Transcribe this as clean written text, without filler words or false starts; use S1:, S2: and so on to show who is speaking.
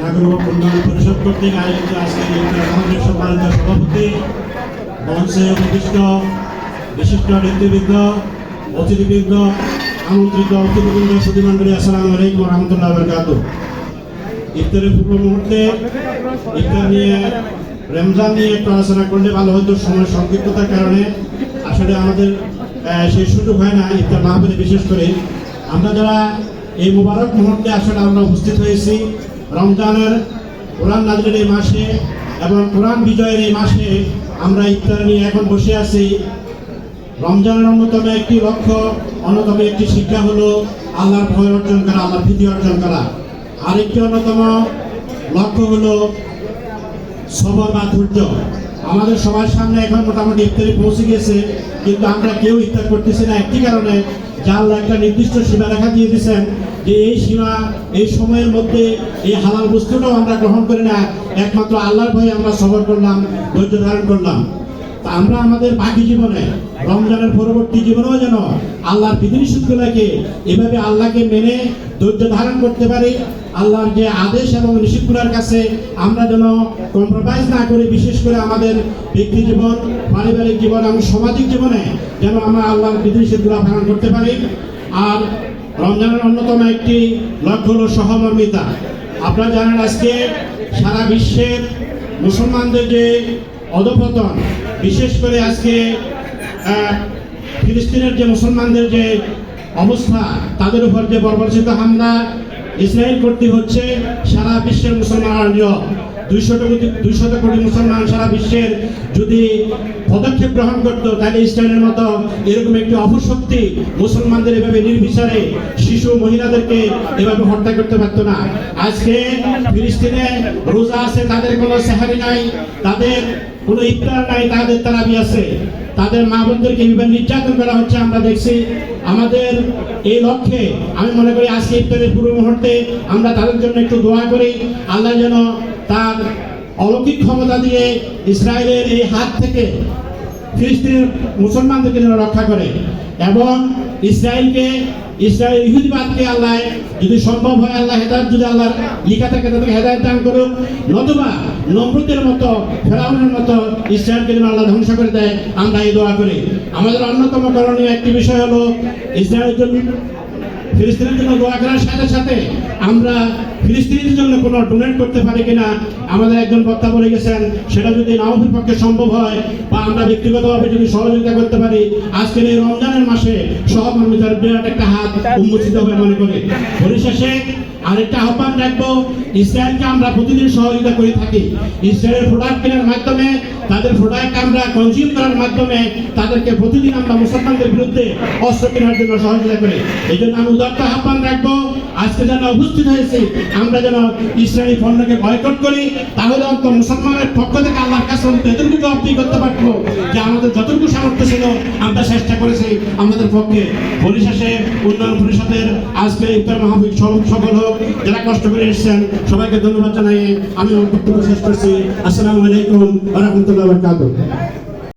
S1: নাগরিক উন্নয়ন পরিষদ কর্তৃক আয়োজিত আজকের ইফতার সম্মানিত সভাপতি, মঞ্চে উপবিষ্ট বিশিষ্ট নেতৃবৃন্দ, অতিথিবৃন্দ, আমন্ত্রিত অতিথিবৃন্দ, সুধীমণ্ডলী, আসসালামু আলাইকুম ওয়া রাহমাতুল্লাহি ওয়া বারাকাতুহু। ইফতারের পূর্ব মুহূর্তে ইফতার নিয়ে, রমজান নিয়ে একটু আলোচনা করলে ভালো হতো। সময় সংক্ষিপ্ততার কারণে আসলে আমাদের সেই সুযোগ হয় না ইফতার মাহফিলে। বিশেষ করে আমরা যারা এই মুবারক মুহূর্তে আসলে আমরা উপস্থিত হয়েছি রমজানের কোরআন নাযিলের এই মাসে এবং কোরআন বিজয়ের এই মাসে, আমরা ইফতার নিয়ে এখন বসে আছি। রমজানের অন্যতম একটি লক্ষ্য, অন্যতম একটি শিক্ষা হলো আল্লাহর ভয় অর্জন করা, আল্লাহর ভীতি অর্জন করা। আরেকটি অন্যতম লক্ষ্য হলো সবর বা ধৈর্য। আমাদের সবার সামনে এখন মোটামুটি ইফতারি পৌঁছে গেছে, কিন্তু আমরা কেউ ইফতার করতেছি না একটি কারণে, যে আল্লাহ একটা নির্দিষ্ট সীমারেখা দিয়ে দিয়েছেন যে এই সীমা, এই সময়ের মধ্যে এই হালাল বস্তুটাও আমরা গ্রহণ করি না। একমাত্র আল্লাহর ভয়ে আমরা সবর করলাম, ধৈর্য ধারণ করলাম। তা আমরা আমাদের বাকি জীবনে, রমজানের পরবর্তী জীবনেও যেন আল্লাহর বিধিনিষেধগুলোকে এভাবে আল্লাহকে মেনে ধৈর্য ধারণ করতে পারি। আল্লাহর যে আদেশ এবং নিষেধগুলোর কাছে আমরা যেন কম্প্রোমাইজ না করি। বিশেষ করে আমাদের ব্যক্তি জীবন, পারিবারিক জীবন এবং সামাজিক জীবনে যেন আমরা আল্লাহর বিধিনিষেধগুলো পালন করতে পারি। আর রমজানের অন্যতম একটি লক্ষ্য হলো সহমর্মিতা। আপনারা জানেন আজকে সারা বিশ্বের মুসলমানদের যে অধঃপতন, বিশেষ করে আজকে ফিলিস্তিনের যে মুসলমানদের যে অবস্থা, তাদের উপর যে বর্বরচিত হামলা ইসরায়েল কর্তৃক হচ্ছে, সারা বিশ্বের মুসলমান 200 কোটি মুসলমান সারা বিশ্বের যদি পদক্ষেপ গ্রহণ করতো, তাহলে ইসরায়েলের মতো এরকম একটি অপশক্তি মুসলমানদের এভাবে নির্বিচারে শিশু মহিলাদেরকে এভাবে হত্যা করতে পারতো না। আজকে ফিলিস্তিনে রোজা আছে, তাদের কোনো সেহারি নাই, তাদের কোনো ইফতার নাই, তাদের তারাবি আছে, তাদের মা বোনদেরকে এভাবে নির্যাতন করা হচ্ছে আমরা দেখছি। আমাদের এই লক্ষ্যে আমি মনে করি আজকে ইফতারের পূর্ব মুহূর্তে আমরা তাদের জন্য একটু দোয়া করি, আল্লাহ যেন তার অলৌকিক ক্ষমতা দিয়ে ইসরায়েলের এই হাত থেকে ফিলিস্তিনের মুসলমানদেরকে যেন রক্ষা করে, এবং ইসরায়েল ইহুদিবাদকে আল্লাহ যদি সম্ভব হয়, আল্লাহ হেদায়েত যদি আল্লাহর লিখা থাকে তাদেরকে হেদায়েত দান করুক, নতুবা নমরুদের মতো, ফেরাউনের মতো ইসরায়েলকে যেন আল্লাহ ধ্বংস করে দেয়, আমরা এই দোয়া করি। আমাদের অন্যতম করণীয় একটি বিষয় হলো ইসরায়েলের জন্য, ফিলিস্তিনের জন্য দোয়া করার সাথে সাথে আমরা ফিলিস্তিনের জন্য কোনো ডোনেট করতে পারি কিনা। আমাদের একজন বক্তা বলে গেছেন, সেটা যদি নাওফির পক্ষে সম্ভব হয় বা আমরা ব্যক্তিগতভাবে যদি সহযোগিতা করতে পারি, আজকের এই রমজানের মাসে সহমর্মিতার বিরাট একটা হাত উন্মোচিত হবে মনে করি। পরিশেষে আরেকটা আহ্বান রাখবো, ইসরায়েলকে আমরা প্রতিদিন সহযোগিতা করে থাকি। ইসরায়েলের প্রোডাক্ট কেনার মাধ্যমে, তাদের প্রোডাক্ট আমরা কনজিউম করার মাধ্যমে তাদেরকে প্রতিদিন আমরা মুসলমানদের বিরুদ্ধে অস্ত্র কেনার জন্য সহযোগিতা করি। এই জন্য আমি উদাত্ত আহ্বান রাখবো, আজকে যেন উপস্থিত হয়েছি আমরা যেন ইসরায়েলি পণ্যকে বয়কট করি। তাহলে অন্তত মুসলমানের পক্ষ থেকে আল্লাহর কাছে এতটুকু অব্দি করতে পারবো যে আমাদের যতটুকু সামর্থ্য ছিল আমরা চেষ্টা করেছি আমাদের পক্ষে। পরিশেষে উন্নয়ন পরিষদের আজকে ইফতার মাহফিল সফল হোক। যারা কষ্ট করে এসেছেন সবাইকে ধন্যবাদ জানাই আমি আমার বক্তব্য শেষ করছি। আসসালামু আলাইকুম ওয়া রাহমাতুল্লাহি ওয়া বারাকাতুহু।